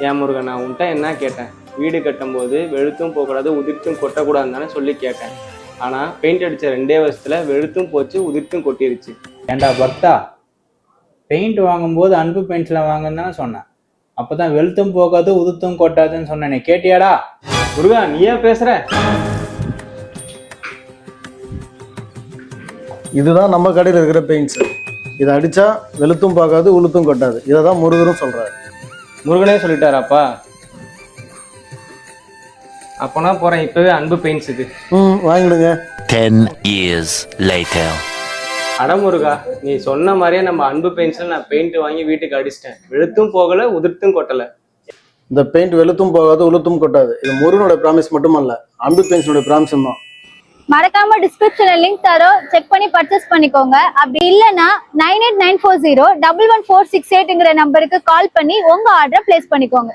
ஏன் முருகன், நான் உன்ட்ட என்ன கேட்டேன்? வீடு கட்டும்போது வெளுத்தும் போகக்கூடாது, உதிர்த்தும் கொட்டக்கூடாதுன்னு தானே சொல்லி கேட்டேன். ஆனால் பெயிண்ட் அடித்த 2 வருஷத்தில் வெளுத்தும் போச்சு, உதிர்த்தும் கொட்டிருச்சு. ஏண்டா பக்தா, பெயிண்ட் வாங்கும்போது அன்பு பெயிண்ட்ஸில் வாங்குன்னு தானே சொன்னேன். அப்போ தான் வெளுத்தும் போகாது உதுத்தும் கொட்டாதுன்னு சொன்னேனே, கேட்டியாடா? முருகா, நீயே பேசுற? இதுதான் நம்ம கடையில் இருக்கிற பெயிண்ட்ஸ். இதை அடித்தா வெளுத்தும் பார்க்காது உளுத்தும் கொட்டாது. இதை தான் முருகரும் சொல்கிறாரு. முருகனே சொல்லிட்டாராப்பா? அப்போனா போகிறேன் இப்போவே அன்பு பெயிண்ட்ஸுக்கு. வாங்கிடுங்க. 10 years later. அட முருகா, நீ சொன்ன மாதிரியே நம்ம அன்பு பெயிண்ட்ஸில் நான் பெயிண்ட் வாங்கி வீட்டுக்கு அடிச்சிட்டேன். வெளுத்தும் போகலை, உதிர்த்தும் கொட்டலை. இந்த பெயிண்ட் வெளுத்தும் போகாது உளுத்தும் கொட்டாது. இது முருகனோட ப்ராமிஸ் மட்டுமல்ல, அன்பு பெயிண்ட்ஸோட ப்ராமிஸும் தான். மறக்காம டிஸ்கிரிப்ஷன்ல லிங்க் தரோம், செக் பண்ணி பர்ச்சேஸ் பண்ணிக்கோங்க. அப்படி இல்லைன்னா 98940 11468 நம்பருக்கு கால் பண்ணி உங்க ஆர்டரை பிளேஸ் பண்ணிக்கோங்க.